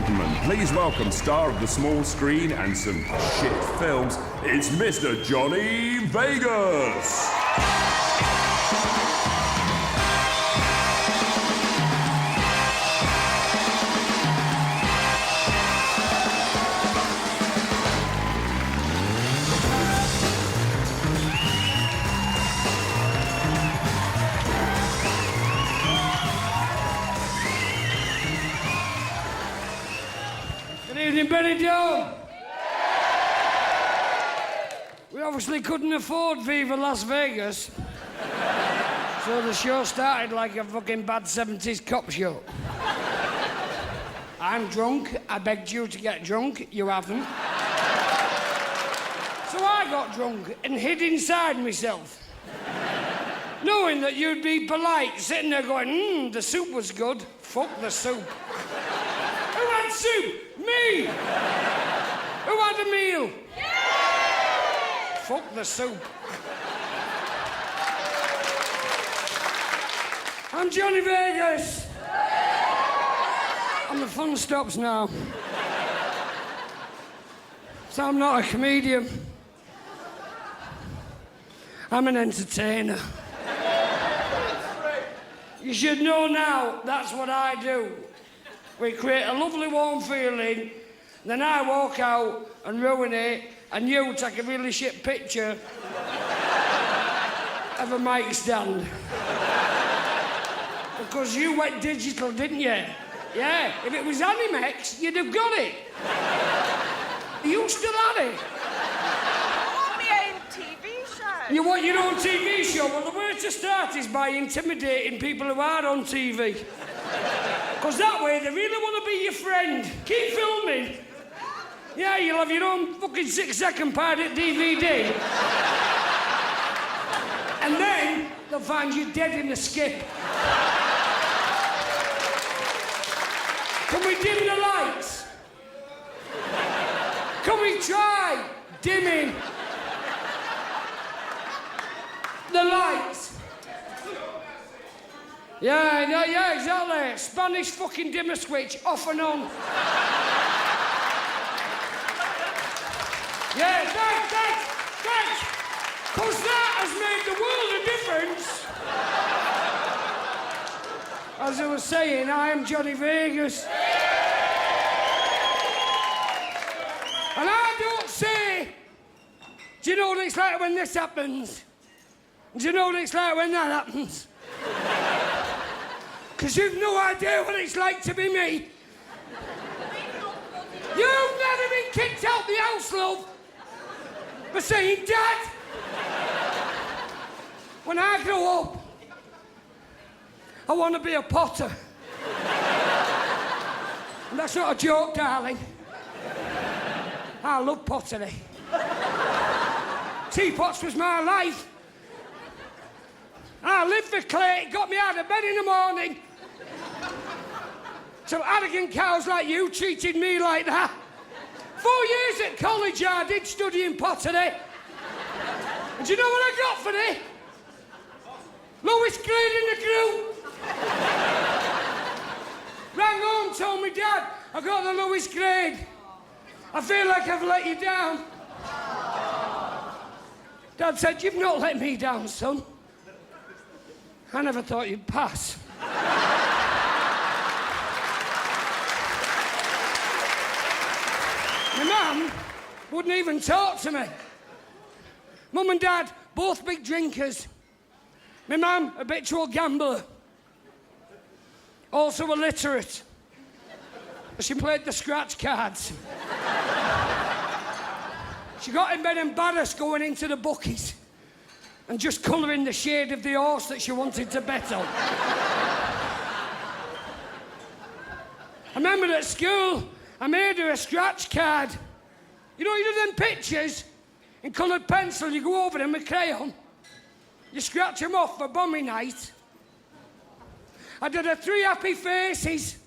gentlemen, please welcome star of the small screen and some shit films, it's Mr. Johnny Vegas! In Benidorm. We obviously couldn't afford Viva Las Vegas, so the show started like a fucking bad 70s cop show. I'm drunk, I begged you to get drunk, you haven't. So I got drunk and hid inside myself, knowing that you'd be polite, sitting there going, the soup was good, fuck the soup. Who had soup? Me! Who had a meal? Yeah! Fuck the soup. I'm Johnny Vegas. And the fun stops now. So I'm not a comedian. I'm an entertainer. You should know now, that's what I do. We create a lovely warm feeling, then I walk out and ruin it, and you take a really shit picture of a mic stand. Because you went digital, didn't you? Yeah, if it was Animex, you'd have got it. You still had it. I want my own TV show. You want your own TV show? Well, the way to start is by intimidating people who are on TV. Because that way, they really want to be your friend. Keep filming. Yeah, you'll have your own fucking 6-second pirate DVD. And then they'll find you dead in the skip. Can we dim the lights? Can we try dimming the lights? Yeah, exactly. Spanish fucking dimmer switch, off and on. Yeah, thanks. Because that has made the world a difference. As I was saying, I am Johnny Vegas. And I don't say, do you know what it's like when this happens? Do you know what it's like when that happens? Because you've no idea what it's like to be me. You've never been kicked out the house, love, for saying, Dad, when I grow up, I want to be a potter. And that's not a joke, darling. I love pottery. Teapots was my life. I lived for clay, it got me out of bed in the morning. So arrogant cows like you treated me like that. 4 years at college I did studying pottery. And do you know what I got for it? Lowest grade in the group. Rang home, told me, Dad, I got the lowest grade. I feel like I've let you down. Dad said, you've not let me down, son. I never thought you'd pass. My mum wouldn't even talk to me. Mum and Dad, both big drinkers. My mum, habitual gambler. Also illiterate. She played the scratch cards. She got in bed embarrassed going into the bookies and just colouring the shade of the horse that she wanted to bet on. I remember at school, I made her a scratch card. You know, you do them pictures in coloured pencil, you go over them with crayon. You scratch them off for bommy night. I did her 3 happy faces.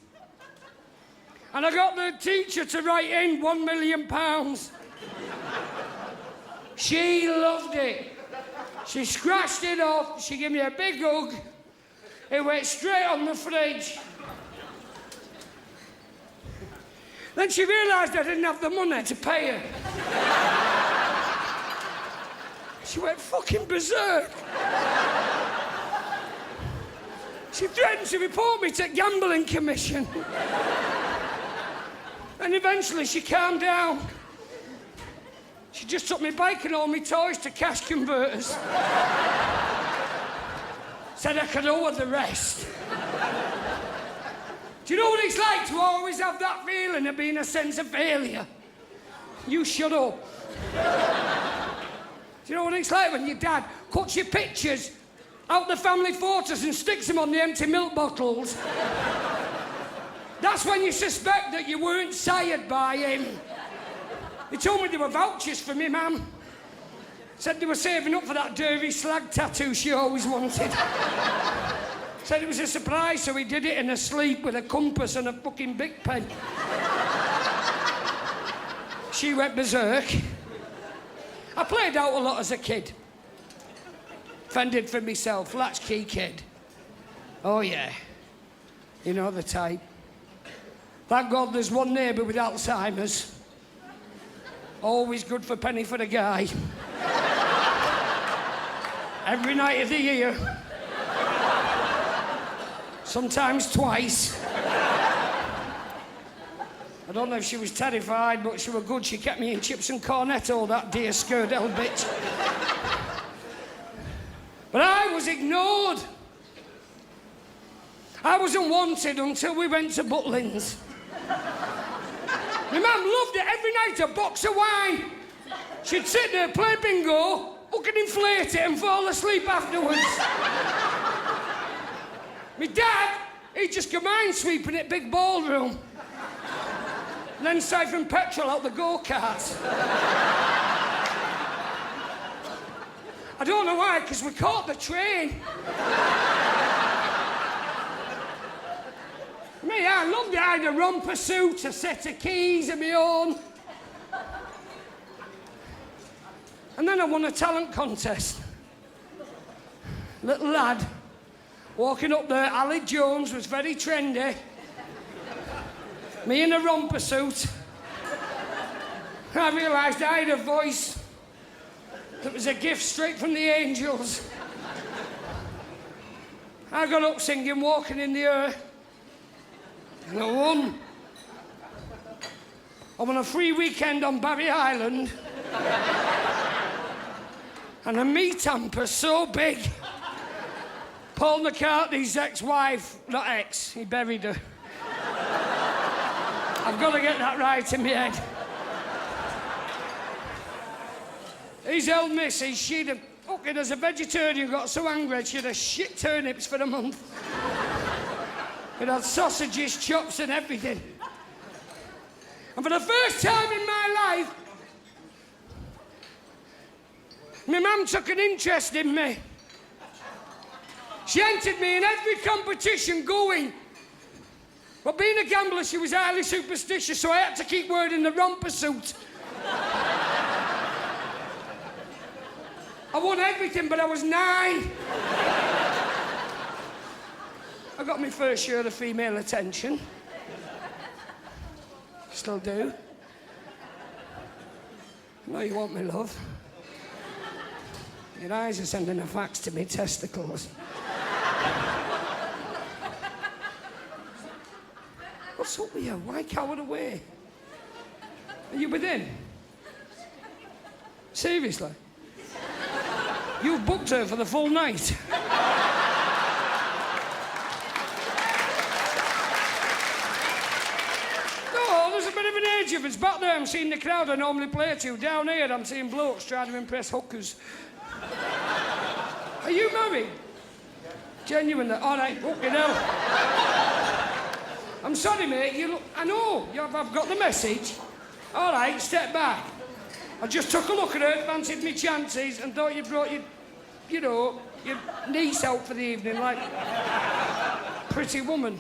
And I got the teacher to write in £1 million. She loved it. She scratched it off, she gave me a big hug. It went straight on the fridge. Then she realised I didn't have the money to pay her. She went fucking berserk. She threatened to report me to gambling commission. And eventually she calmed down. She just took my bike and all my toys to cash converters. Said I could owe her the rest. Do you know what it's like to always have that feeling of being a sense of failure? You shut up. Do you know what it's like when your dad cuts your pictures out the family photos and sticks them on the empty milk bottles? That's when you suspect that you weren't sired by him. He told me they were vouchers for me, ma'am. Said they were saving up for that derby slag tattoo she always wanted. Said it was a surprise, so he did it in a sleep with a compass and a fucking big pen. She went berserk. I played out a lot as a kid. Fended for myself, latchkey kid. Oh yeah, you know the type. Thank God there's one neighbour with Alzheimer's. Always good for penny for a guy. Every night of the year. Sometimes twice. I don't know if she was terrified, but she was good. She kept me in chips and cornetto, that dear Skurdell bitch. But I was ignored. I wasn't wanted until we went to Butlins. My mum loved it. Every night, a box of wine. She'd sit there, play bingo, fucking inflate it and fall asleep afterwards. My dad, he'd just go minesweeping at big ballroom. And then siphon petrol out the go-karts. I don't know why, because we caught the train. Me, I loved it. I had a romper suit, a set of keys of my own. And then I won a talent contest. Little lad, walking up there, Ali Jones was very trendy. Me in a romper suit. I realised I had a voice that was a gift straight from the angels. I got up singing Walking in the Air. And I won. I won a free weekend on Barry Island. And a meat hamper so big. Paul McCartney's ex-wife, not ex, he buried her. I've got to get that right in my head. His old missus, she'd have fucking, as a vegetarian, got so angry she'd have shit turnips for a month. It had sausages, chops and everything. And for the first time in my life, my mum took an interest in me. She entered me in every competition going. But being a gambler, she was highly superstitious, so I had to keep wearing the romper suit. I won everything, but I was 9. I got my first share of female attention. Still do. I know you want me, love. Your eyes are sending a fax to me testicles. What's up with you? Why cower away? Are you within? Seriously? You've booked her for the full night? No, there's a bit of an age difference. Back there, I'm seeing the crowd I normally play to. Down here, I'm seeing blokes trying to impress hookers. Are you married? Genuinely? All right, fucking hell. I'm sorry, mate. I know. I've got the message. All right, step back. I just took a look at her, fancied me chances, and thought you brought your niece out for the evening, like Pretty Woman.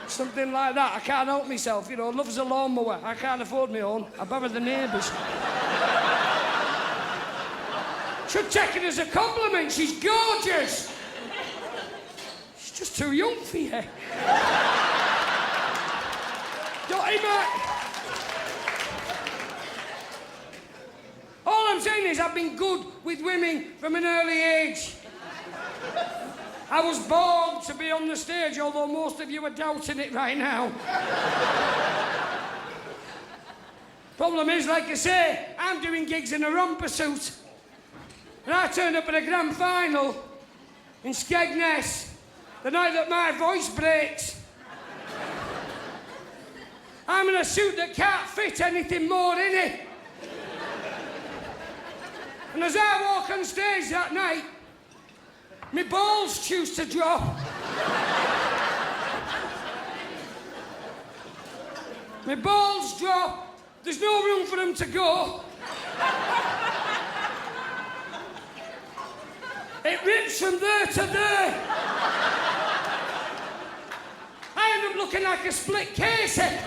Something like that. I can't help myself, love's a lawnmower. I can't afford my own. I borrow the neighbours. Should take it as a compliment. She's gorgeous. She's just too young for you. Potty, mate. All I'm saying is I've been good with women from an early age. I was born to be on the stage, although most of you are doubting it right now. Problem is, like I say, I'm doing gigs in a romper suit. And I turned up at a grand final in Skegness the night that my voice breaks. I'm in a suit that can't fit anything more in it. And as I walk on stage that night, my balls choose to drop. My balls drop. There's no room for them to go. It rips from there to there. I end up looking like a split casey.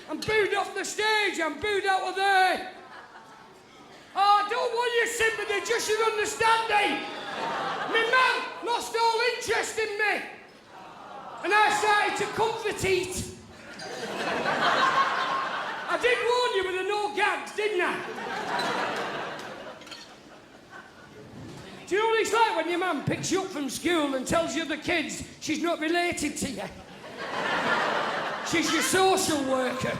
I'm booed off the stage, I'm booed out of there. Oh, I don't want your sympathy, just your understanding. My mum lost all interest in me. And I started to comfort eat. I did warn you with the no gags, didn't I? Do you know what it's like when your mum picks you up from school and tells you the kids she's not related to you? She's your social worker.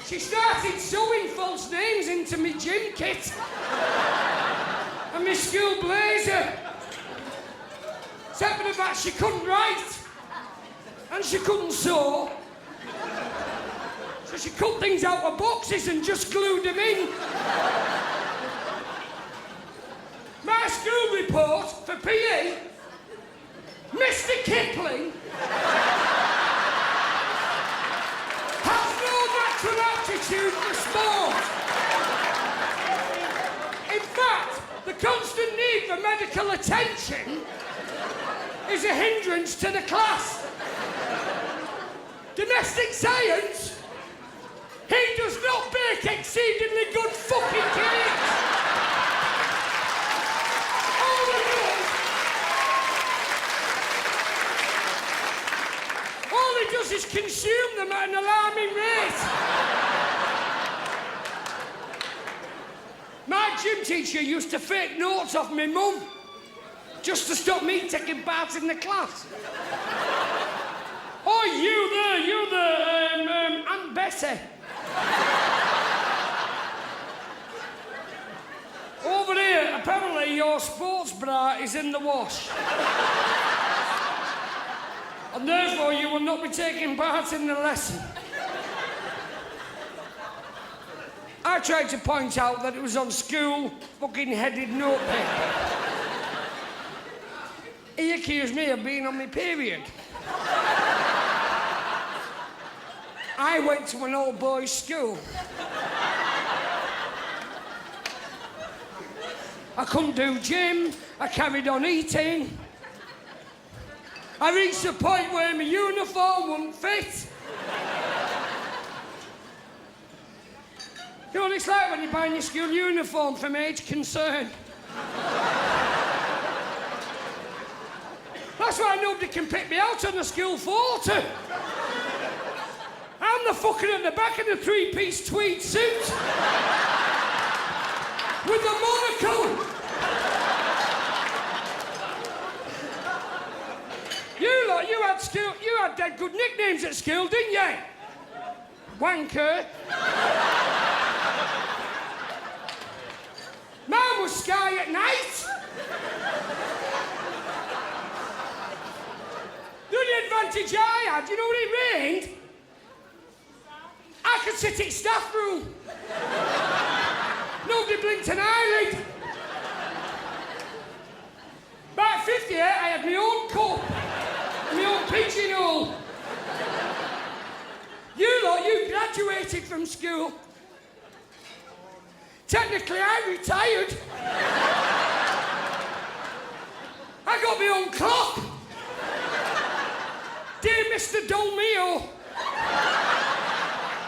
She started sewing false names into me gym kit and my school blazer. Except for the fact she couldn't write and she couldn't sew. So she cut things out of boxes and just glued them in. My school report for PE, Mr. Kipling has no natural aptitude for sport. In fact, the constant need for medical attention is a hindrance to the class. Domestic science, he does not bake exceedingly good fucking cakes. All he does is consume them at an alarming rate. My gym teacher used to fake notes off my mum just to stop me taking part in the class. Oh, you there, Aunt Bessie. Over here, apparently your sports bra is in the wash. And therefore you will not be taking part in the lesson. I tried to point out that it was on school fucking headed notepaper. He accused me of being on my period. I went to an all-boys school. I couldn't do gym, I carried on eating. I reached the point where my uniform wouldn't fit. You know what it's like when you're buying your school uniform from Age Concern? That's why nobody can pick me out on the school photo. I'm the fucker at the back of the three-piece tweed suit. With the monocle. You had dead good nicknames at school, didn't you? Wanker. Mine was Sky at night. The only advantage I had, you know when it rained? I could sit in staff room. Nobody blinked an eyelid. By 58, I had my own cup, my own pigeonhole. You graduated from school. Technically, I retired. I got my own clock. Dear Mr. Dolmio,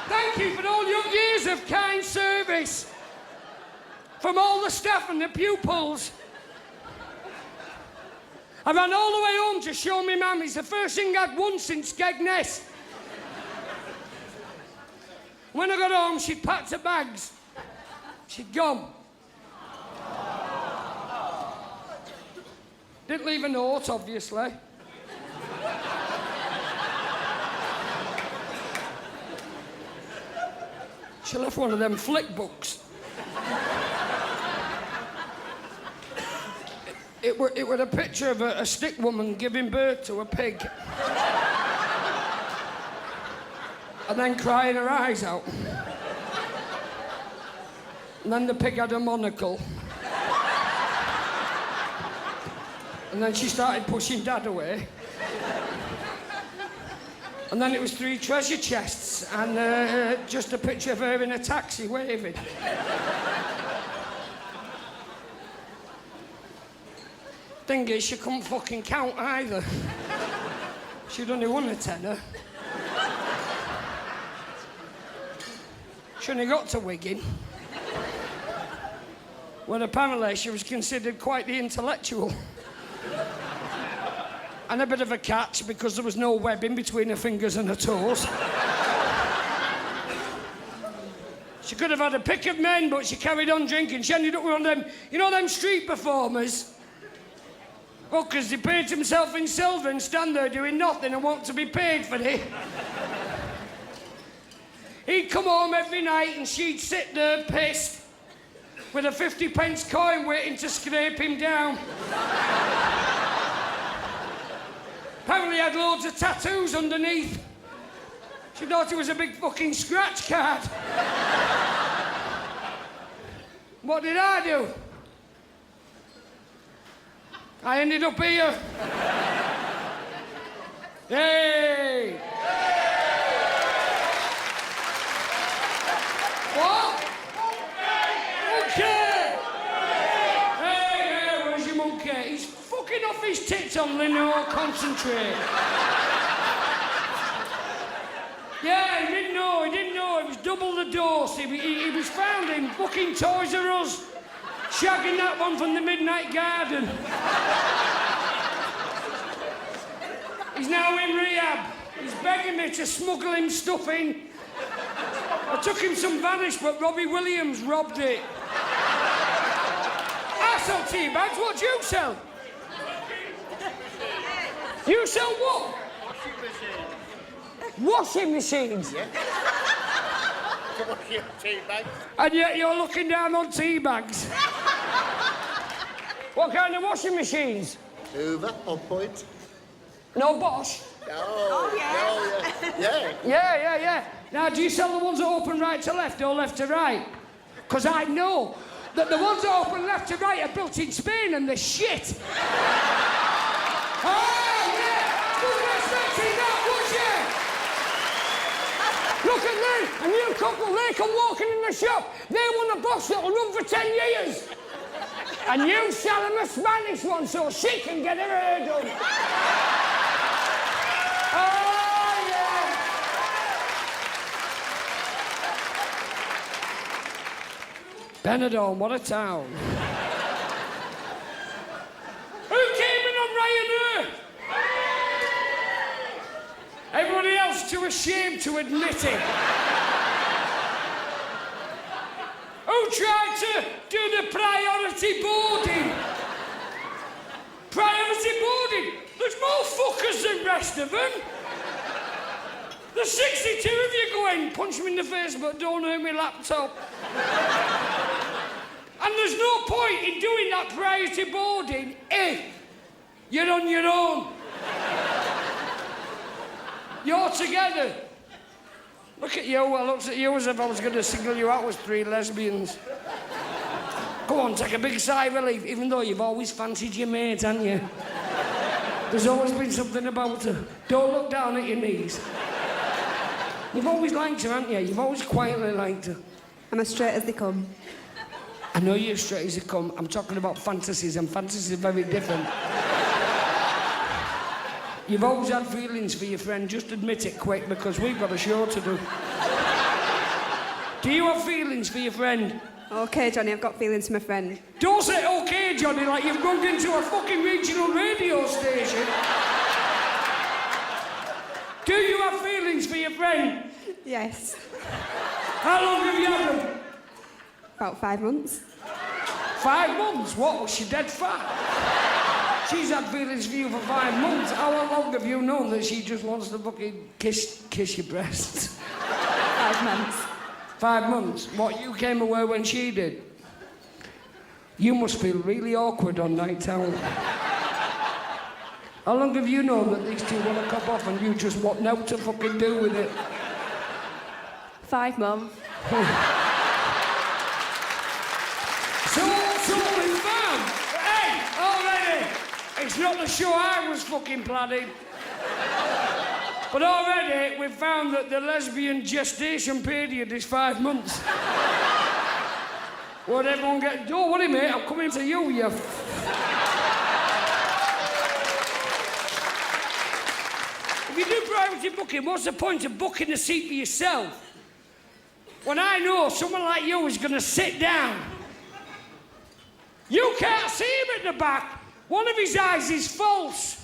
thank you for all your years of kind service. From all the staff and the pupils. I ran all the way home to show me mum. It's the first thing I'd won since Skegness. When I got home, she'd packed her bags. She'd gone. Didn't leave a note, obviously. She left one of them flick books. It were a picture of a stick woman giving birth to a pig. And then crying her eyes out. And then the pig had a monocle. And then she started pushing Dad away. And then it was 3 treasure chests and just a picture of her in a taxi waving. Thing is, she couldn't fucking count either. She'd only won a tenner. She only got to Wigan. When apparently she was considered quite the intellectual. And a bit of a catch because there was no webbing between her fingers and her toes. She could have had a pick of men, but she carried on drinking. She ended up with one of them, you know them street performers? Well, because they paid himself in silver and stand there doing nothing and want to be paid for it. He'd come home every night and she'd sit there pissed with a 50p coin waiting to scrape him down. Apparently he had loads of tattoos underneath. She thought it was a big fucking scratch card. What did I do? I ended up here. Hey! What? Monkey! Hey, where's your monkey? He's fucking off his tits on Lenore, concentrate. Yeah, he didn't know. It was double the dose. He was found in fucking Toys R Us, shagging that one from the Midnight Garden. He's now in rehab. He's begging me to smuggle him stuff in. I took him some Vanish, but Robbie Williams robbed it. I sell tea bags. What do you sell? You sell what? Washing machines? Yeah. Washing tea bags. And yet you're looking down on tea bags. What kind of washing machines? Hoover, on point. No Bosch? Oh, yeah. Yeah. Now, do you sell the ones that open right to left or left to right? Because I know that the ones that open left to right are built in Spain and they're shit. Oh, yeah! Wasn't expecting that, was you? Look at me, a new couple, they come walking in the shop. They want a Bosch that'll run for 10 years. And you sell them a Spanish one so she can get her hair done. Oh, yeah. Benidorm, what a town. Who came in on Ryanair? Everybody else too ashamed to admit it. Who tried to do the priority boarding? Priority boarding? There's more fuckers than the rest of them. There's 62 of you going, punch me in the face, but don't hurt my laptop. And there's no point in doing that priority boarding if you're on your own. You're together. Look at you. I looked at you as if I was going to single you out as 3 lesbians. Go on, take a big sigh of relief, even though you've always fancied your mate, haven't you? There's always been something about her. Don't look down at your knees. You've always liked her, haven't you? You've always quietly liked her. I'm as straight as they come. I know you're straight as they come. I'm talking about fantasies, and fantasies are very different. You've always had feelings for your friend. Just admit it quick, because we've got a show to do. Do you have feelings for your friend? OK, Johnny, I've got feelings for my friend. Don't say OK, Johnny, like you've gone into a fucking regional radio station. Do you have feelings for your friend? Yes. How long have you had them? About 5 months. 5 months? What, was she dead fat? She's had feelings for you for 5 months. How long have you known that she just wants to fucking kiss your breasts? 5 months. 5 months? What, you came away when she did? You must feel really awkward on night out. How long have you known that these two want to cop off and you just want now to fucking do with it? 5 months. So we found, hey, already, it's not the show I was fucking planning. But already we've found that the lesbian gestation period is 5 months. Won't everyone get... Don't worry, mate, I'm coming to you, you... If you do priority booking, what's the point of booking a seat for yourself? When I know someone like you is going to sit down. You can't see him at the back. One of his eyes is false.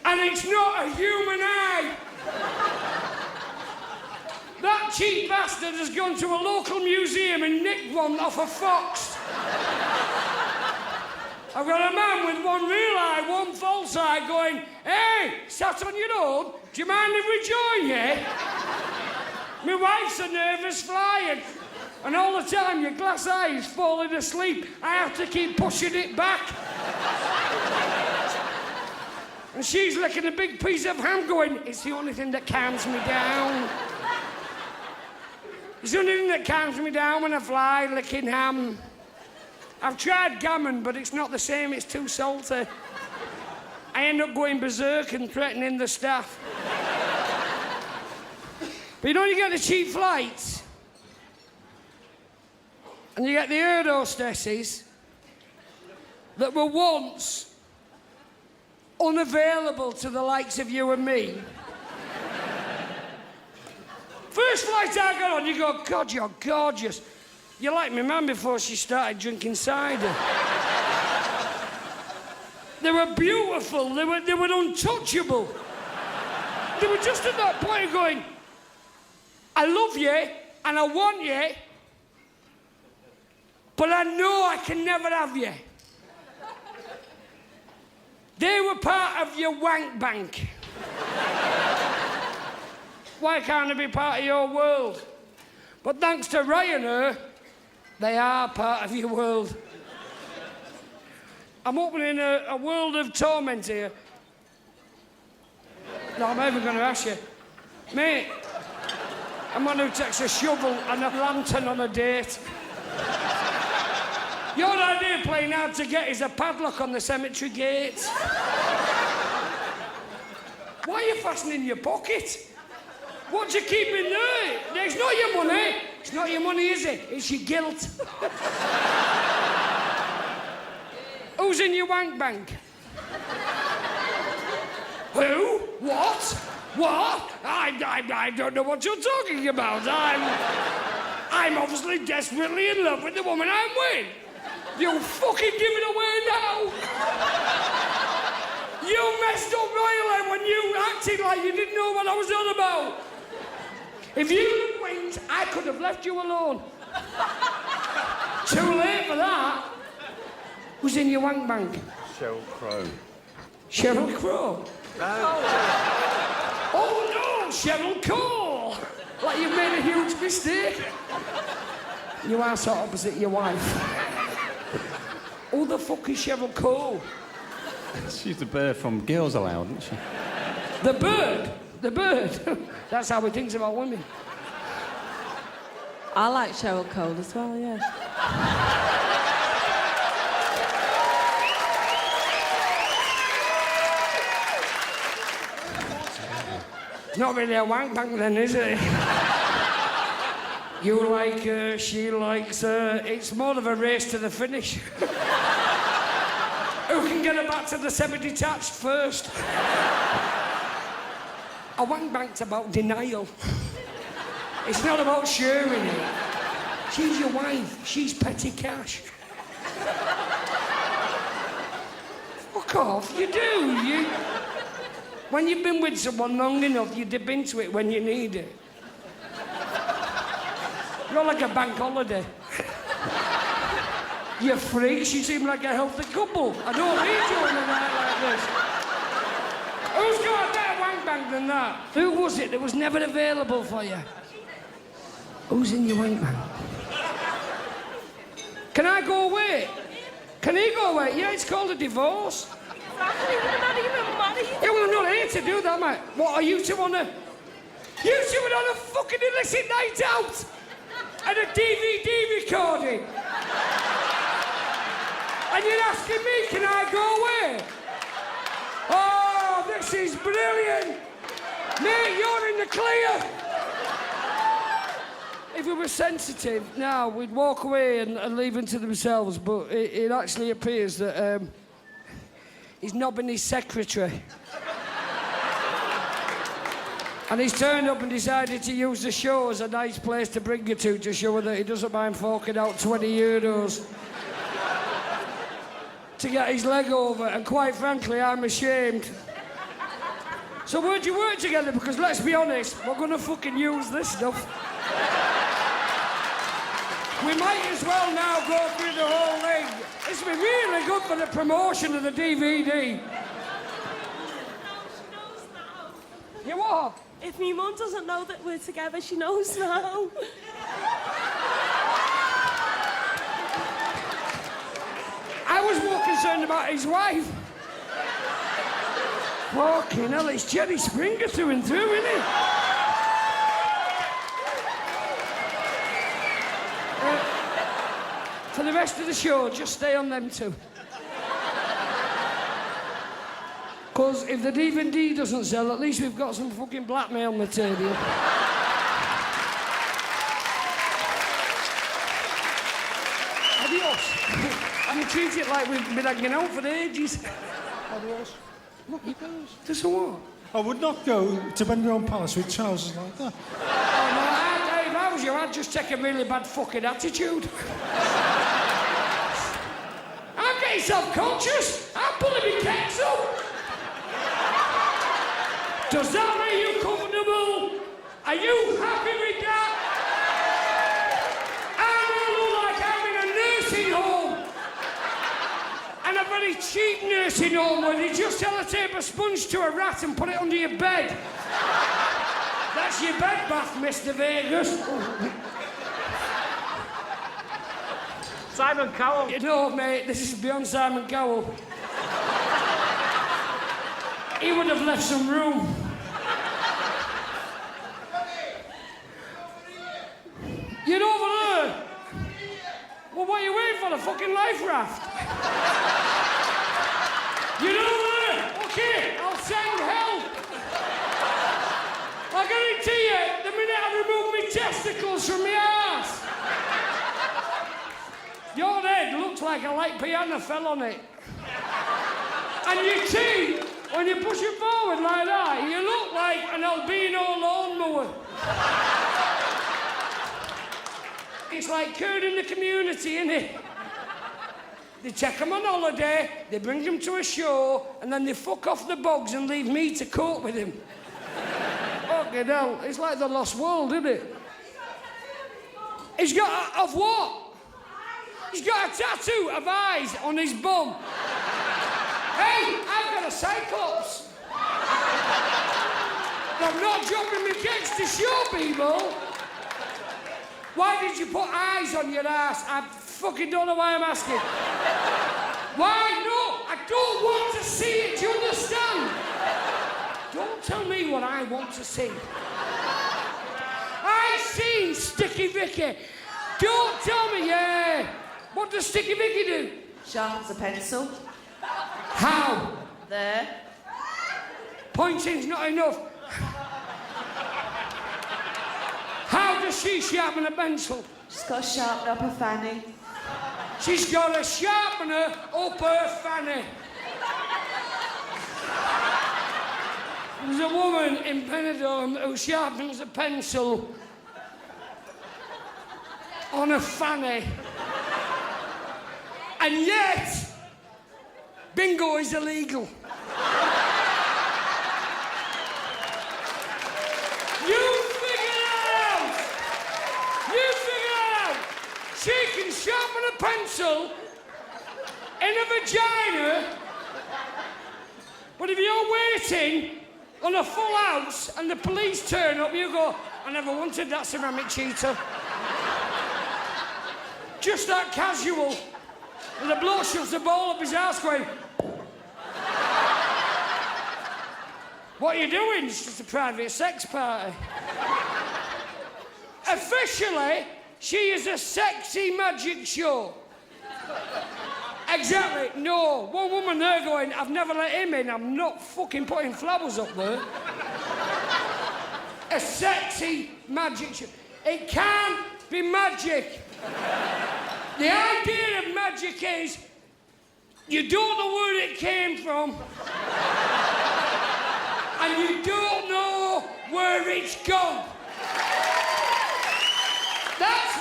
And it's not a human eye. That cheap bastard has gone to a local museum and nicked one off a fox. I've got a man with one real eye, one false eye going, hey, sat on your own, do you mind if we join you? My wife's a nervous flyer, and all the time your glass eye is falling asleep. I have to keep pushing it back. And she's licking a big piece of ham going, it's the only thing that calms me down. It's the only thing that calms me down when I fly, licking ham. I've tried gammon, but it's not the same, it's too salty. I end up going berserk and threatening the staff. But you know, you get the cheap flights, and you get the air hostesses that were once unavailable to the likes of you and me. First flight I got on, you go, God, you're gorgeous. You're like my mum before she started drinking cider. They were beautiful, they were untouchable. They were just at that point of going, I love you and I want you, but I know I can never have you. They were part of your wank bank. Why can't they be part of your world? But thanks to Ryanair, they are part of your world. I'm opening a world of torment here. No, I'm even going to ask you. Mate, a man who takes a shovel and a lantern on a date. Your idea of playing hard to get is a padlock on the cemetery gate. Why are you fastening your pocket? What do you keep in there? It's not your money. It's not your money, is it? It's your guilt. Who's in your wank bank? Who? What? What? I don't know what you're talking about. I'm obviously desperately in love with the woman I'm with. You fucking give it away now. You messed up royally when you acted like you didn't know what I was on about. If you had winked, I could have left you alone. Too late for that. Who's in your wank bank? Sheryl Crow. Sheryl Crow? Oh no, Sheryl Cole! Like you've made a huge mistake. You are sort of opposite your wife. Who the fuck is Sheryl Cole? She's the bird from Girls Aloud, isn't she? The bird? The bird? That's how he thinks about women. I like Sheryl Cole as well, yeah. It's not really a wank bank then, is it? You like her, she likes her. It's more of a race to the finish. Who can get her back to the semi-detached first? A wank bank's about denial. It's not about sharing it. She's your wife. She's petty cash. Fuck off. You do. When you've been with someone long enough, you dip into it when you need it. You're like a bank holiday. You freaks, you seem like a healthy couple. I don't need you on a night like this. Who's got a better wank bank than that? Who was it that was never available for you? Who's in your wank bank? Can I go away? Can he go away? Yeah, it's called a divorce. Exactly, we're not even married. Yeah, well, I'm not here to do that, mate. What, are you two on a... You two were on a fucking illicit night out! And a DVD recording! And you're asking me, can I go away? Oh, this is brilliant! Mate, you're in the clear! If we were sensitive now, we'd walk away and leave them to themselves, but it actually appears that he's knobbing his secretary. And he's turned up and decided to use the show as a nice place to bring you to show her that he doesn't mind forking out 20 euros to get his leg over, and quite frankly, I'm ashamed. So where'd you work together? Because let's be honest, we're gonna fucking use this stuff. We might as well now go through the whole thing. It's been really good for the promotion of the DVD. You what? If my mum doesn't know that we're together, she knows now. I was more concerned about his wife. Fucking hell, it's Jerry Springer through and through, isn't it? For the rest of the show, just stay on them two. Because if the DVD doesn't sell, at least we've got some fucking blackmail material. Adios. I'm treating it like we've been hanging out for ages. Adios. Look, he goes. Just what? I would not go to Benidorm Palace with trousers like that. Oh, no, if I was you, I'd just take a really bad fucking attitude. I'm getting self-conscious. I'm pulling my kicks up. Does that make you comfortable? Are you happy with that? I look like I'm in a nursing home. And a very cheap nursing home where they just sellotape a sponge to a rat and put it under your bed. That's your bed bath, Mr. Vegas. Simon Cowell. You know, mate, this is beyond Simon Cowell. He would have left some room. You're over there? Well, what are you waiting for? The fucking life raft? You're over there? Okay, I'll send help. I guarantee you, the minute I remove my testicles from my ass, your head looks like a light piano fell on it. And your teeth, when you push it forward like that, you look like an albino lawnmower. It's like Kurt in the Community, innit? They take them on holiday, they bring them to a show, and then they fuck off the bogs and leave me to cope with him. Fucking hell, it's like the lost world, isn't it? He's got of what? He's got a tattoo of eyes on his bum. Hey, I've got a cyclops. I'm not dropping my kicks to show people. Why did you put eyes on your ass? I fucking don't know why I'm asking. Why? No, I don't want to see it. Do you understand? Don't tell me what I want to see. I've seen Sticky Vicky. Don't tell me, yeah. What does Sticky Vicky do? Sharpens a pencil. How? There. Pointing's not enough. How does she sharpen a pencil? She's got to sharpen up her fanny. She's got a sharpener up her fanny. There's a woman in Benidorm who sharpens a pencil on a fanny. And yet, bingo is illegal. You figure that out! You figure that out! She can sharpen a pencil in a vagina, but if you're waiting on a full house and the police turn up, you go, I never wanted that ceramic cheater. Just that casual. And the bloke shoves the ball up his ass going, what are you doing? It's just a private sex party. Officially, she is a sexy magic show. Exactly, no. One woman there going, I've never let him in, I'm not fucking putting flowers up there. A sexy magic show. It can't be magic. The idea of magic is you don't know where it came from and you don't know where it's gone. That's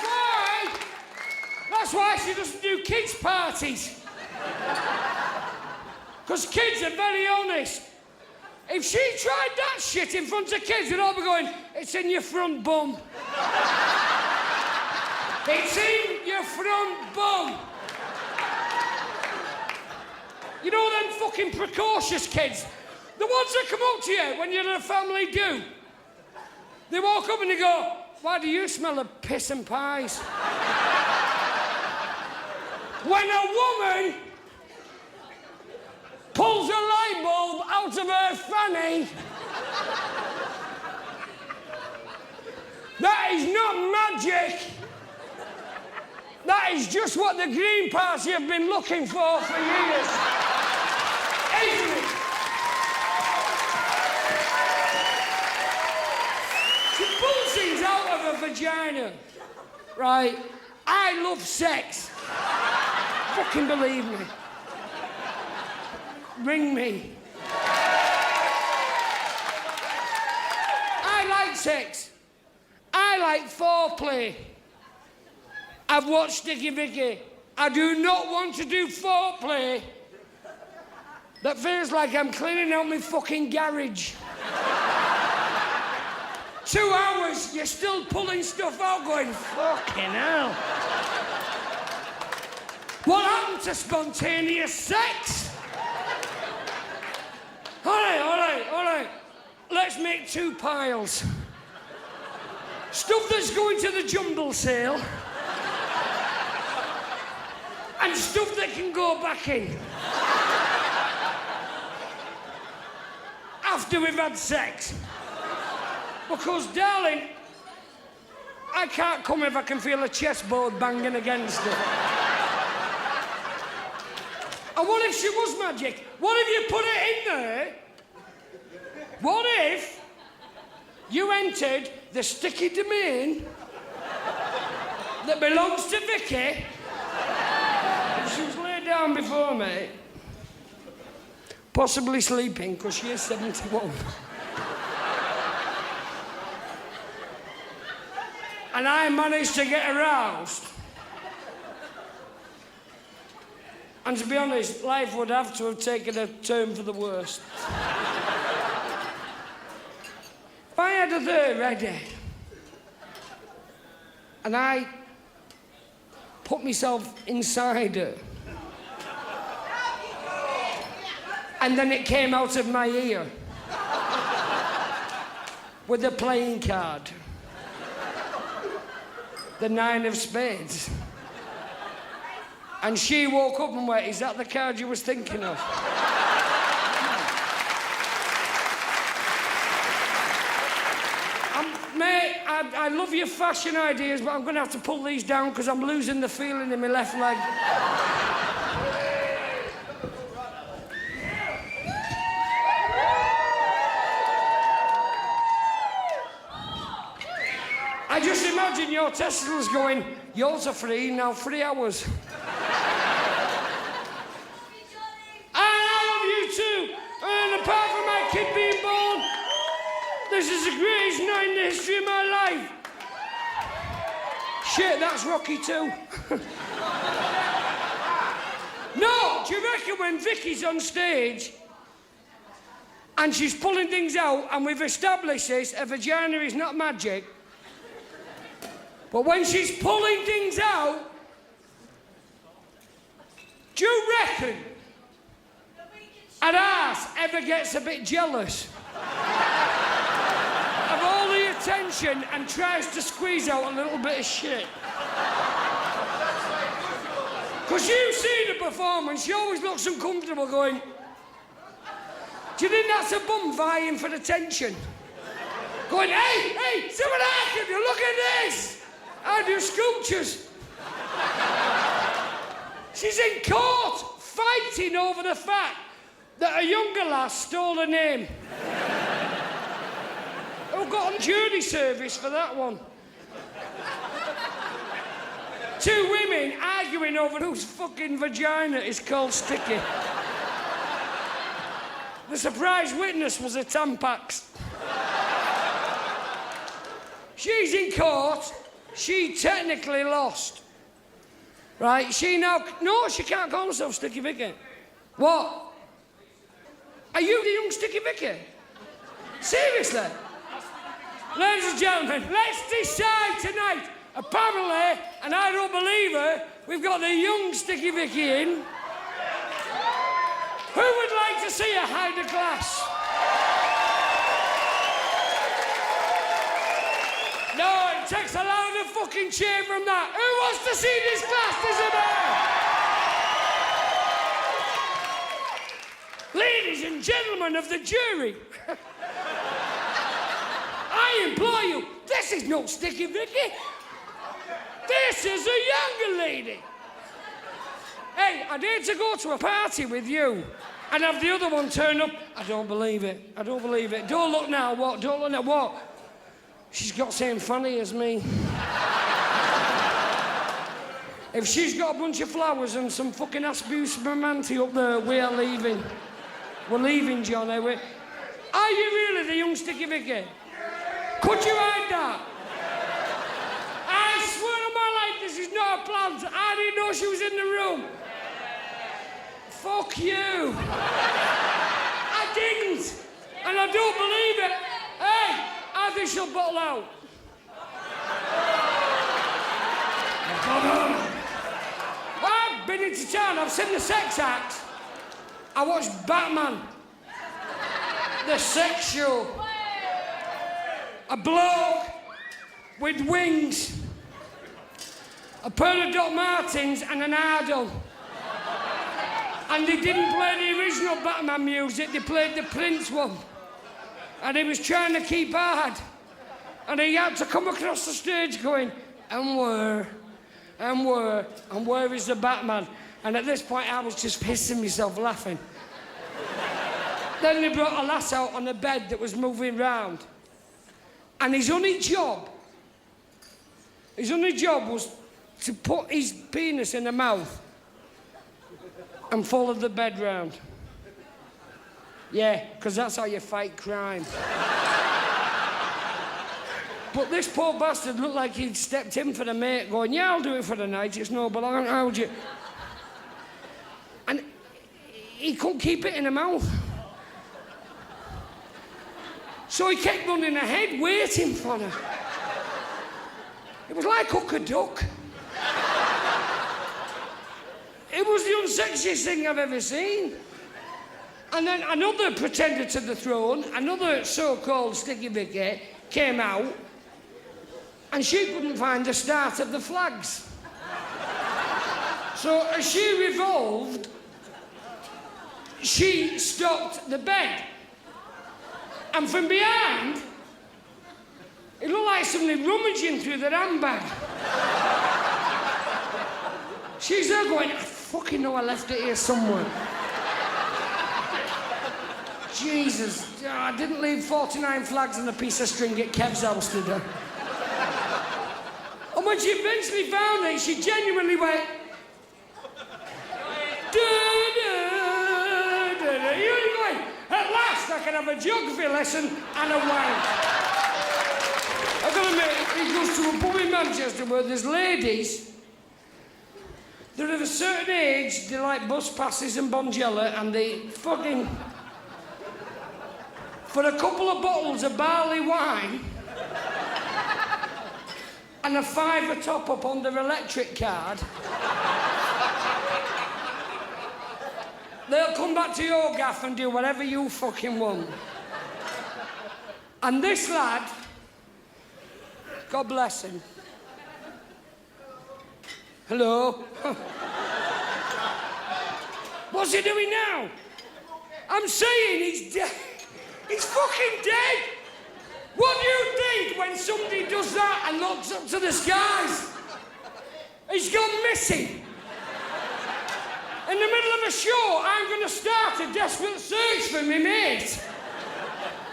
why she doesn't do kids' parties. Because kids are very honest. If she tried that shit in front of kids, they'd all be going, it's in your front bum. It's in your front bum. You know them fucking precocious kids? The ones that come up to you when you're in a family do. They walk up and they go, why do you smell of piss and pies? When a woman pulls a light bulb out of her fanny, that is not magic. That is just what the Green Party have been looking for years. Isn't it? She pulls things out of her vagina. Right? I love sex. Fucking believe me. Ring me. I like sex. I like foreplay. I've watched Sticky Vicky. I do not want to do foreplay that feels like I'm cleaning out my fucking garage. 2 hours, you're still pulling stuff out going, fucking hell. What happened to spontaneous sex? All right. Let's make 2 piles. Stuff that's going to the jumble sale and stuff that can go back in. After we've had sex. Because, darling, I can't come if I can feel a chessboard banging against it. And what if she was magic? What if you put it in there? What if you entered the sticky domain that belongs to Vicky? She was laid down before me, possibly sleeping, because she is 71. And I managed to get aroused. And to be honest, life would have to have taken a turn for the worst. If I had her there ready, and I put myself inside her, and then it came out of my ear with a playing card, the 9 of spades. And she woke up and went, is that the card you was thinking of? Mate, I love your fashion ideas, but I'm going to have to pull these down because I'm losing the feeling in my left leg. I just imagine your testicles going, yours are free, now 3 hours. And apart from my kid being born, this is the greatest night in the history of my life. Shit, that's Rocky too. No, do you reckon when Vicky's on stage and she's pulling things out, and we've established this, a vagina is not magic, but when she's pulling things out, do you reckon an ass ever gets a bit jealous of all the attention and tries to squeeze out a little bit of shit? Because you've seen her performance, she always looks uncomfortable going, do you think that's a bum vying for attention? Going, hey, see what I can do, look at this! I do sculptures. She's in court fighting over the fact that a younger lass stole her name. Who got on jury service for that one? Two women arguing over whose fucking vagina is called Sticky. The surprise witness was a Tampax. She's in court. She technically lost. Right, she now... No, she can't call herself Sticky Vicky. What? Are you the young Sticky Vicky? Seriously? Ladies and gentlemen, let's decide tonight. Apparently, and I don't believe her, we've got the young Sticky Vicky in. Who would like to see her hide a glass? No, it takes a louder fucking cheer from that. Who wants to see this glass disappear? Ladies and gentlemen of the jury, I implore you, this is no Sticky Vicky. This is a younger lady. Hey, I need to go to a party with you and have the other one turn up. I don't believe it. I don't believe it. Don't look now, what? Don't look now, what? She's got the same funny as me. If she's got a bunch of flowers and some fucking Asbus Romanti up there, we're leaving. We're leaving, Johnny. Are you really the young Sticky Vicky? Could you hide that? I swear on my life, this is not a plant. I didn't know she was in the room. Fuck you. I didn't. And I don't believe it. Hey, I think she'll bottle out. I've been into town, I've seen the sex act. I watched Batman. The sex show. A bloke with wings. A pair of Doc Martens and an Ardo. And they didn't play the original Batman music, they played the Prince one. And he was trying to keep hard. And he had to come across the stage going, and where is the Batman? And at this point, I was just pissing myself laughing. Then they brought a lass out on a bed that was moving round. And his only job was to put his penis in her mouth and follow the bed round. Yeah, because that's how you fight crime. But this poor bastard looked like he'd stepped in for the mate, going, yeah, I'll do it for the night, it's no, but I can't hold you. And he couldn't keep it in her mouth. So he kept running ahead, waiting for her. It was like hook a duck. It was the unsexiest thing I've ever seen. And then another pretender to the throne, another so-called Sticky Vicky, came out, and she couldn't find the start of the flags. So as she revolved, she stopped the bed. And from behind, it looked like somebody rummaging through their handbag. She's there going, I fucking know I left it here somewhere. Jesus, I didn't leave 49 flags and a piece of string at Kev's house, did I? And when she eventually found it, she genuinely went... You're going, at last I can have a geography lesson and a wank. I've got to admit, he goes to a boy man Manchester where there's ladies that are of a certain age, they like bus passes and Bonjela, and they fucking... For a couple of bottles of barley wine and a £5 top-up on their electric card, they'll come back to your gaff and do whatever you fucking want. And this lad, God bless him. Hello? What's he doing now? I'm saying he's dead. He's fucking dead. What do you think when somebody does that and looks up to the skies? He's gone missing. In the middle of a show, I'm going to start a desperate search for me mate.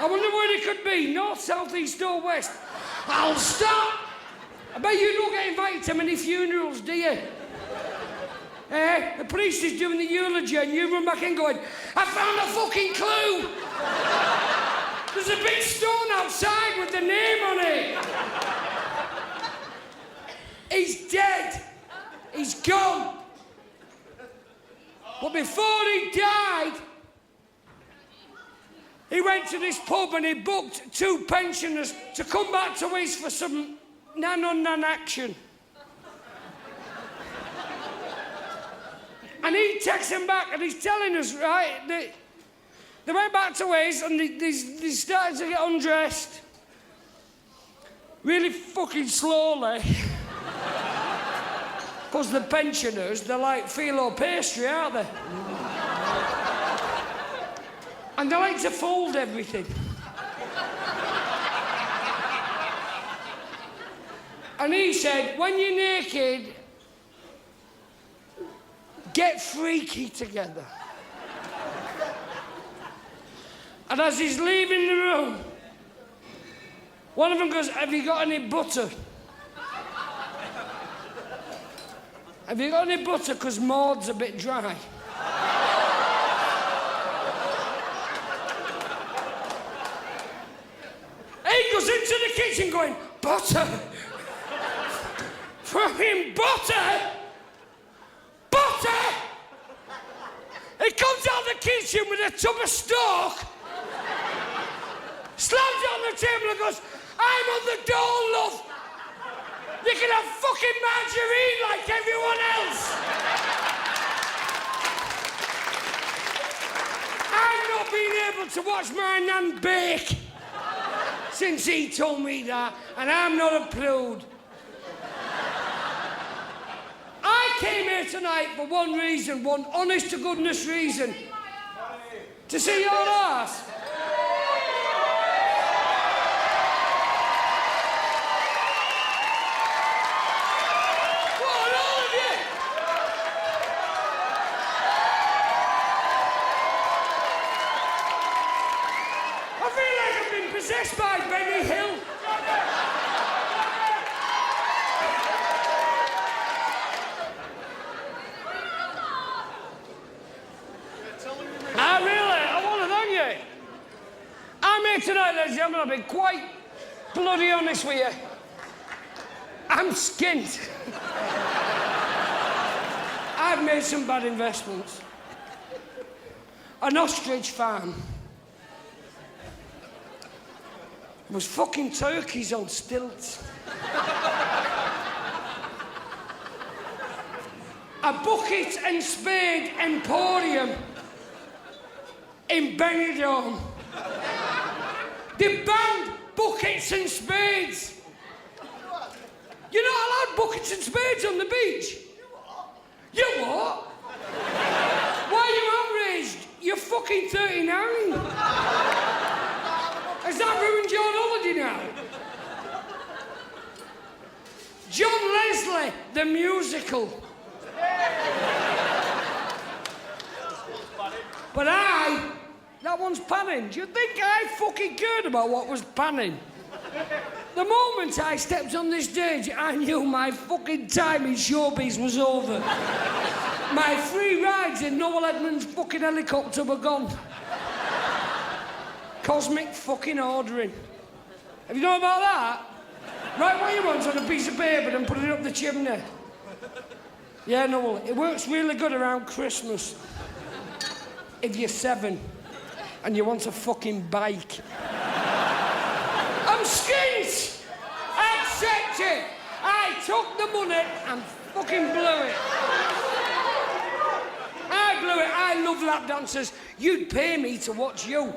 I wonder where he could be, north, south, east or west. I'll start. I bet you don't get invited to many funerals, do you? The priest is doing the eulogy and you run back in going, I found a fucking clue. There's a big stone outside with the name on it. He's dead. He's gone. But before he died, he went to this pub and he booked 2 pensioners to come back to his for some nan-on-nan action. And he texts him back and he's telling us, right, that they went back to his and they started to get undressed. Really fucking slowly. Because the pensioners, they're like phyllo pastry, aren't they? And they like to fold everything. And he said, when you're naked, get freaky together. And as he's leaving the room, one of them goes, have you got any butter? Have you got any butter? Because Maud's a bit dry. He goes into the kitchen going, butter? Fucking butter? Butter? He comes out of the kitchen with a tub of stock, slams it on the table and goes, I'm on the dole, love. You can have fucking margarine like everyone else. I've not been able to watch my nan bake since he told me that, and I'm not a prude. I came here tonight for one reason, one honest to goodness reason. To see your ass. What, all of you? I feel like I've been possessed by Benny Hill. Tonight, ladies and gentlemen, I've been quite bloody honest with you. I'm skint. I've made some bad investments. An ostrich farm. It was fucking turkeys on stilts. A bucket and spade emporium in Benidorm. They banned buckets and spades. You're not allowed buckets and spades on the beach. You what? Why are you outraged? You're fucking 39. Has that ruined your holiday now? John Leslie, the musical. But that one's panning. Do you think I fucking cared about what was panning? The moment I stepped on this stage, I knew my fucking time in showbiz was over. My free rides in Noel Edmonds' fucking helicopter were gone. Cosmic fucking ordering. Have you known about that? Write what you want on a piece of paper and put it up the chimney. Yeah, no, well, it works really good around Christmas. If you're 7 and you want a fucking bike. I'm skint! Accept it! I took the money and fucking blew it. I blew it. I love lap dancers. You'd pay me to watch you.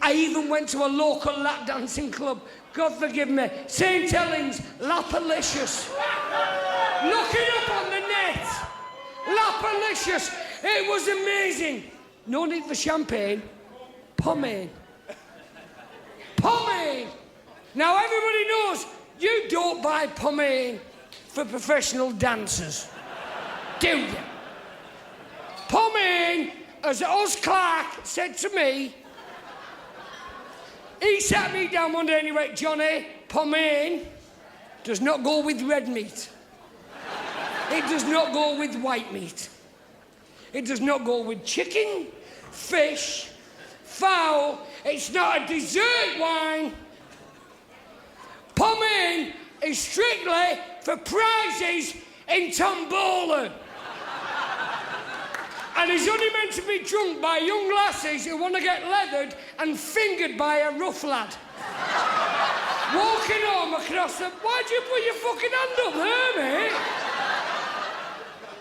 I even went to a local lap dancing club. God forgive me. St. Helens, Lapalicious. Look it up on the net. Lapalicious. It was amazing. No need for champagne. Pomade. Pomade. Now everybody knows you don't buy pomade for professional dancers. Do you? Pomade, as Oz Clark said to me, he sat me down one day and he went, Johnny, pomade does not go with red meat. It does not go with white meat. It does not go with chicken, fish, fowl. It's not a dessert wine. Pomade is strictly for prizes in tombola. And it's only meant to be drunk by young lasses who want to get leathered and fingered by a rough lad. Walking home across the... Why'd you put your fucking hand up there, mate?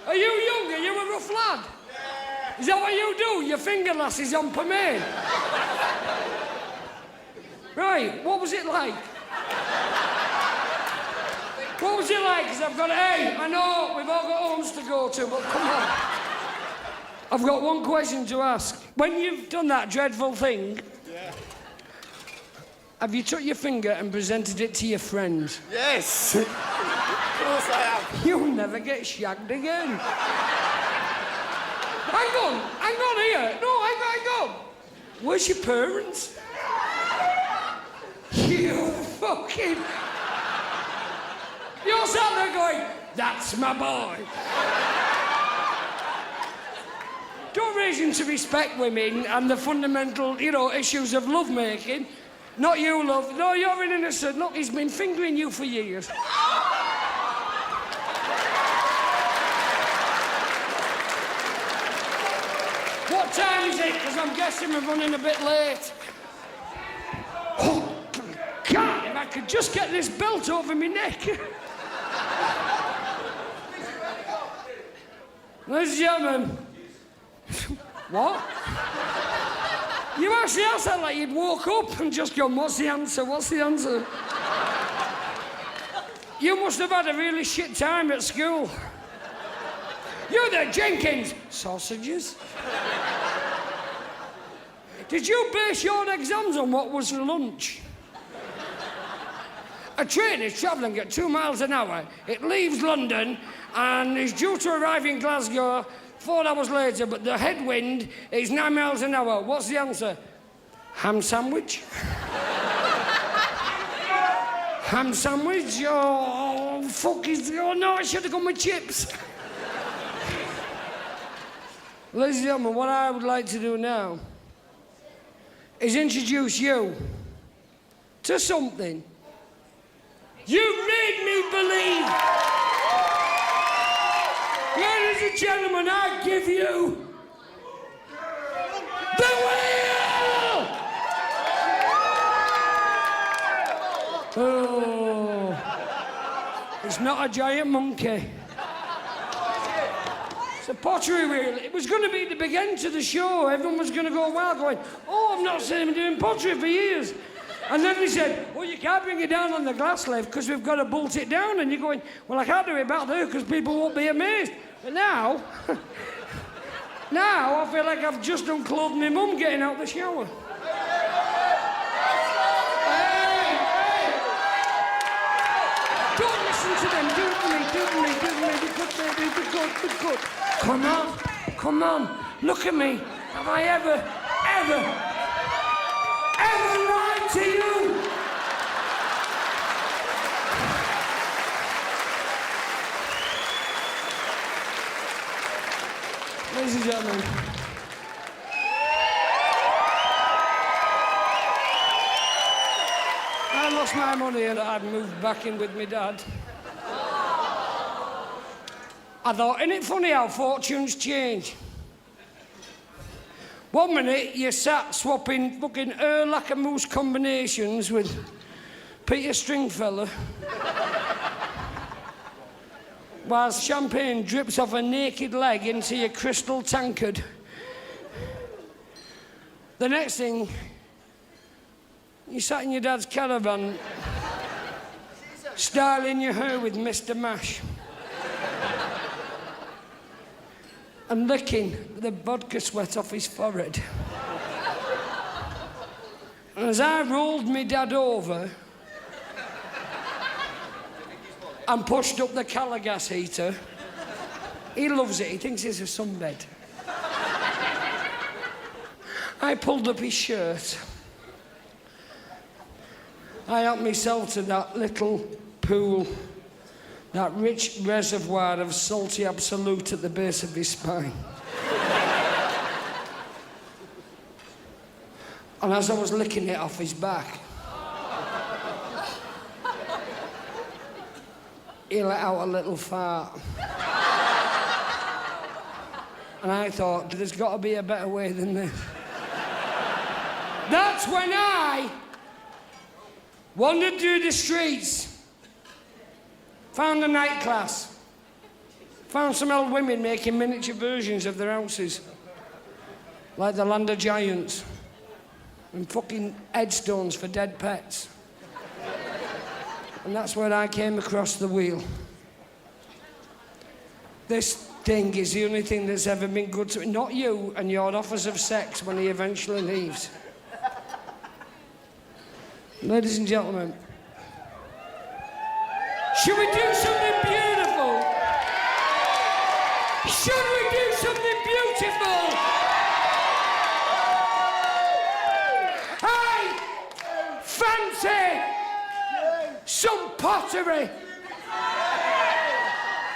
Are you young? Are you a rough lad? Is that what you do? You finger lasses on pomade? Right, what was it like? What was it like? Because I've got... Hey, I know we've all got homes to go to, but come on. I've got one question to ask. When you've done that dreadful thing, have you took your finger and presented it to your friend? Yes. Of course I have. You'll never get shagged again. Hang on here. No, hang on. Where's your parents? You fucking... You're sat there going, that's my boy. Don't raise him to respect women and the fundamental, issues of lovemaking. Not you, love. No, you're an innocent. Look, he's been fingering you for years. What time is it? Because I'm guessing we're running a bit late. Oh, God, if I could just get this belt over my neck. Ladies and gentlemen. What? You actually sound like you'd walk up and just go, what's the answer? What's the answer? You must have had a really shit time at school. You there, Jenkins? Sausages? Did you base your exams on what was for lunch? A train is travelling at 2 miles an hour. It leaves London and is due to arrive in Glasgow 4 hours later, but the headwind is 9 miles an hour. What's the answer? Ham sandwich? Ham sandwich? Oh, fuck is... Oh, no, I should have gone with chips. Ladies and gentlemen, what I would like to do now is introduce you to something you made me believe. Ladies and gentlemen, I give you the wheel! Oh, it's not a giant monkey. It's a pottery wheel. It was going to be the big end to the show. Everyone was going to go wild going, oh, I've not seen him doing pottery for years. And then they said, well, you can't bring it down on the glass lift because we've got to bolt it down. And you're going, well, I can't do it back there because people won't be amazed. But now, I feel like I've just unclothed my mum getting out the shower. Hey! Don't listen to them. Do it to me. Be good, baby. Be good. Come on. Look at me. Have I ever lied to you? Ladies and gentlemen. I lost my money and I'd moved back in with my dad. I thought, isn't it funny how fortunes change? 1 minute you sat swapping fucking Lackamoose combinations with Peter Stringfellow, whilst champagne drips off a naked leg into your crystal tankard. The next thing, you sat in your dad's caravan, styling your hair with Mr. Mash. And licking the vodka sweat off his forehead. And as I rolled me dad over and pushed up the Calagas heater, he loves it, he thinks it's a sunbed. I pulled up his shirt. I helped myself to that little pool, that rich reservoir of salty absolute at the base of his spine. And as I was licking it off his back, he let out a little fart. And I thought, there's got to be a better way than this. That's when I wandered through the streets. Found a night class. Found some old women making miniature versions of their houses. Like the Land of Giants. And fucking headstones for dead pets. And that's where I came across the wheel. This thing is the only thing that's ever been good to me. Not you and your offers of sex when he eventually leaves. Ladies and gentlemen, should we do something beautiful? Should we do something beautiful? I fancy some pottery.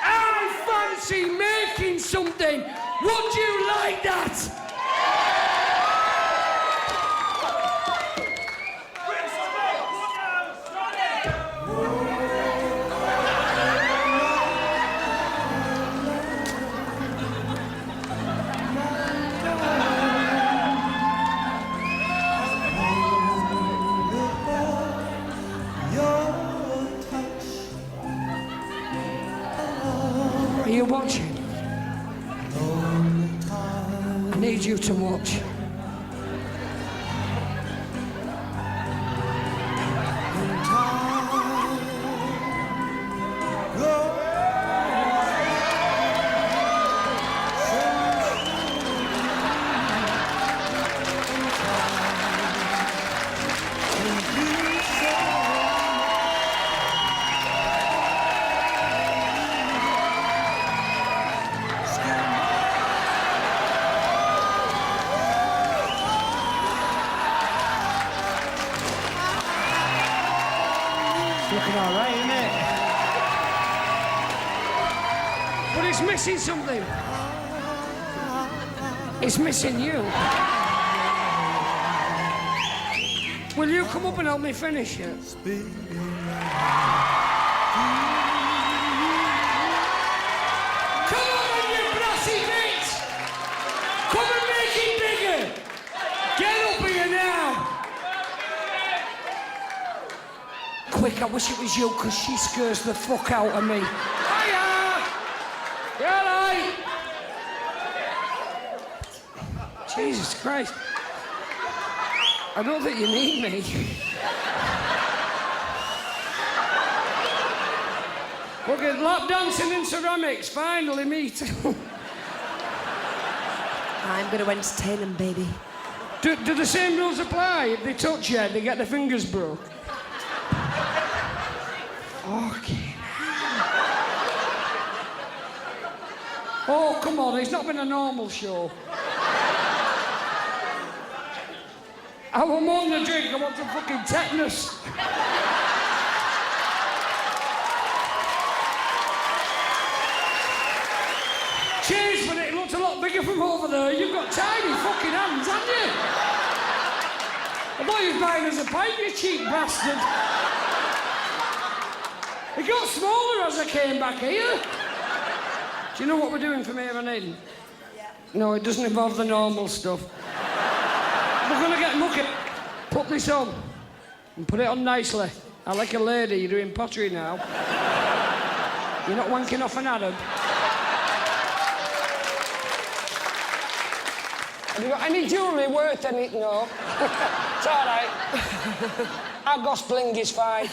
I fancy making something. Would you like that? Are you watching? I need you to watch. Looking all right, isn't it? But it's missing something. It's missing you. Will you come up and help me finish it? Come on, you brassy bits! Come and make it bigger! Get up here now! Quick, I wish it was you, because she scares the fuck out of me. Hiya! You all right? Jesus Christ. I don't think you need me. Look at lap dancing in ceramics, finally me too. I'm going to entertain them, baby. Do the same rules apply? If they touch you, they get their fingers broke. Okay. Oh, come on, it's not been a normal show. I want more than a drink, I want some fucking tetanus. Cheers, but it looks a lot bigger from over there. You've got tiny fucking hands, haven't you? I thought you was buying us a pint, you cheap bastard. It got smaller as I came back here. Do you know what we're doing from here on in? Yeah. No, it doesn't involve the normal stuff. We're gonna get mucky. Put this on and put it on nicely. I like a lady, you're doing pottery now. You're not wanking off an Arab. Have you got any jewellery worth any? No. It's all right. Our gosling is fine.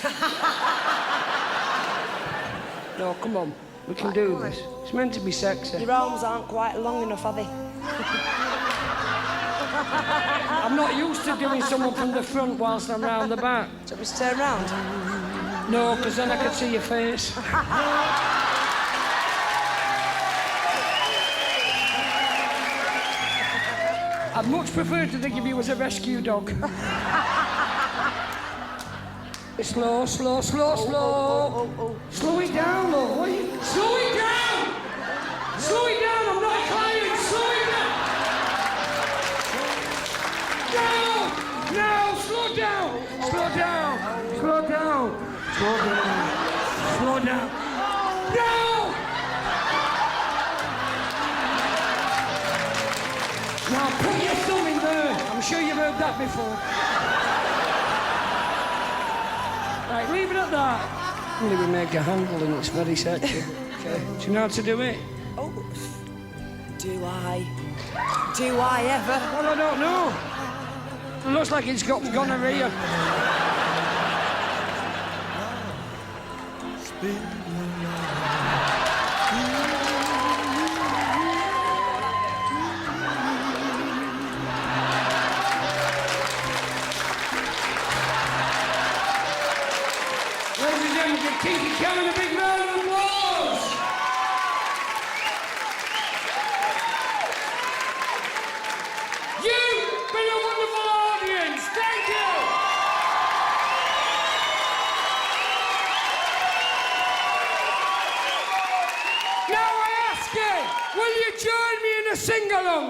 No, come on. We can do this. It's meant to be sexy. Your arms aren't quite long enough, are they? I'm not used to doing someone from the front whilst I'm round the back. Shall we turn round? No, because then I can see your face. I'd much prefer to think of you as a rescue dog. Slow, slow, slow, slow. Slow it down, love. What are you? Slow it down! Slow it down, I'm not a client. Slow it down! No! Slow down! Slow down! Slow down! Slow down! Slow down! No! Now put your thumb in there. I'm sure you've heard that before. Right, leave it at that. Only we make a handle and it's very sexy. Okay. Do you know how to do it? Oh, do I? Do I ever? Well, I don't know. It looks like it's got gonorrhea. Ladies and gentlemen, give Tinky Cameron a big round of applause. You've been a wonderful audience. Thank you. Now I ask you, will you join me in a sing-along?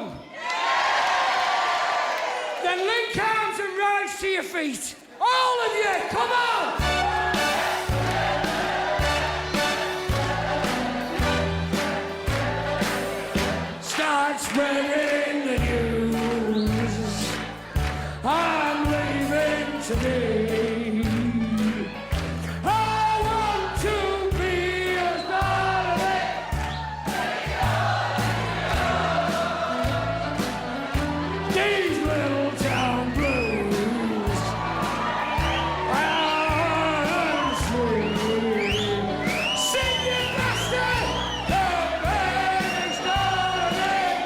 Then link arms and rise to your feet. All of you, come on! Start spreading the news. I'm leaving today. I want to be a part of it. These little town blues. I'm free. Sing it, master. The band started.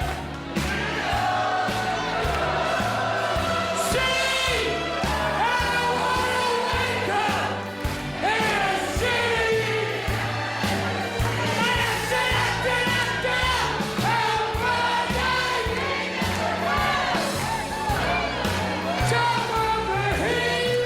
See, I wanna wake up in a city. And I said, top of the hill.